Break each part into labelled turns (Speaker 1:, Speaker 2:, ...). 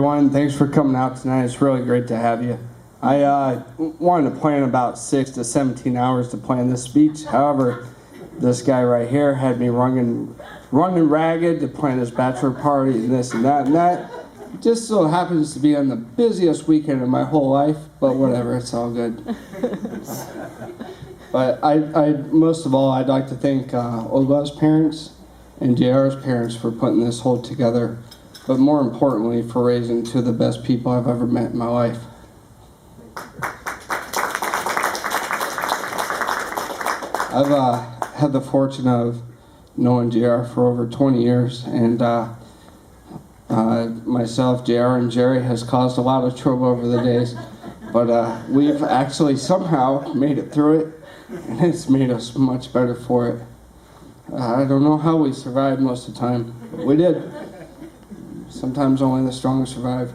Speaker 1: Everyone, thanks for coming out tonight. It's really great to have you. I wanted to plan about 6 to 17 hours to plan this speech. However, this guy right here had me running ragged to plan his bachelor party and this and that and that. It just so happens to be on the busiest weekend of my whole life, but whatever, it's all good. But most of all, I'd like to thank OLGA's parents and JR's parents for putting this whole together, but more importantly, for raising two of the best people I've ever met in my life. I've had the fortune of knowing JR for over 20 years, and myself, JR, and Jerry has caused a lot of trouble over the days, but we've actually somehow made it through it, and it's made us much better for it. I don't know how we survived most of the time, but we did. Sometimes only the strong survive.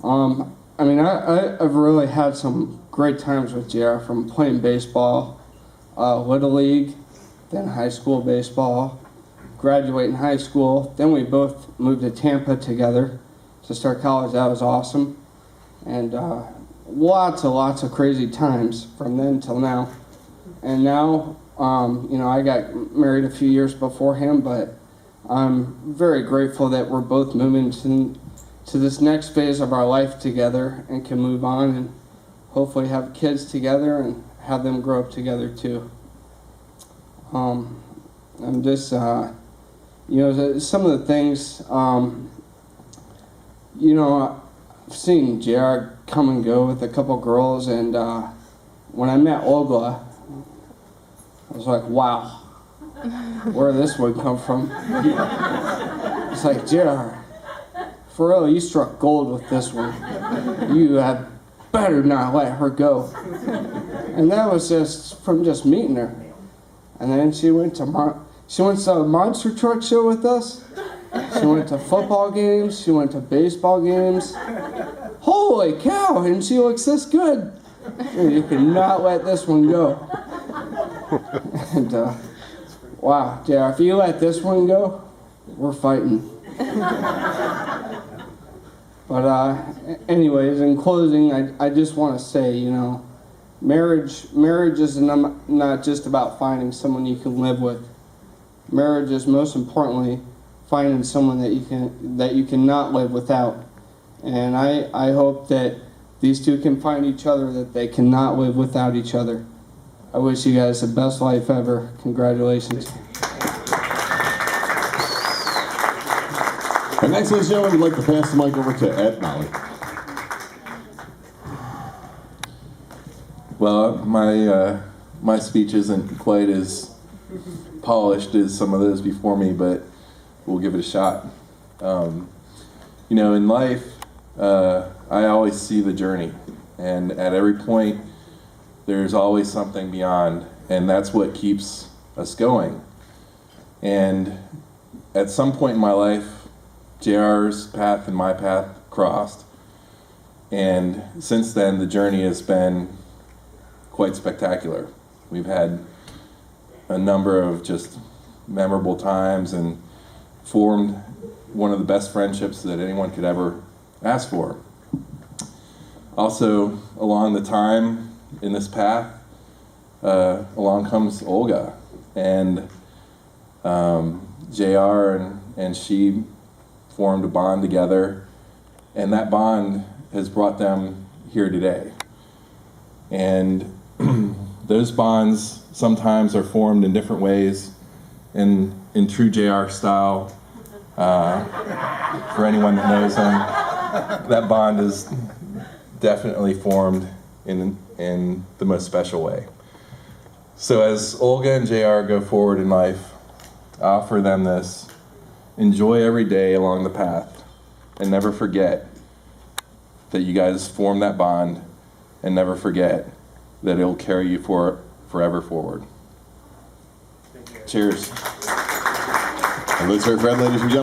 Speaker 1: I've really had some great times with JR, from playing baseball, Little League, then high school baseball, graduating high school. Then we both moved to Tampa together to start college. That was awesome. And lots of crazy times from then till now. And now, I got married a few years before him, but I'm very grateful that we're both moving to this next phase of our life together and can move on and hopefully have kids together and have them grow up together too. I'm just, some of the things, I've seen JR come and go with a couple girls, and when I met OLGA, I was like, wow, where did this one come from? It's like, JR, for real, you struck gold with this one. You had better not let her go. And that was just from just meeting her. And then she went to the monster truck show with us. She went to football games. She went to baseball games. Holy cow! And she looks this good. You cannot let this one go. And wow, JR, if you let this one go, we're fighting. But anyways, in closing, I just want to say, marriage is not just about finding someone you can live with. Marriage is most importantly finding someone that you cannot live without. And I hope that these two can find each other, that they cannot live without each other. I wish you guys the best life ever. Congratulations.
Speaker 2: And next, ladies and gentlemen, we'd like to pass the mic over to Ed Molly.
Speaker 3: Well, my speech isn't quite as polished as some of those before me, but we'll give it a shot. In life, I always see the journey, and at every point, there's always something beyond, and that's what keeps us going. And at some point in my life, JR's path and my path crossed, and since then, the journey has been quite spectacular. We've had a number of just memorable times and formed one of the best friendships that anyone could ever ask for. Also, along the time in this path, along comes OLGA, and JR and she formed a bond together, and that bond has brought them here today. And those bonds sometimes are formed in different ways, in true JR style. For anyone that knows him, that bond is definitely formed in the most special way. So as OLGA and JR go forward in life, I offer them this: enjoy every day along the path, and never forget that you guys formed that bond, and never forget that it'll carry you forever forward. Cheers.
Speaker 2: And let's hear Fred, ladies and gentlemen.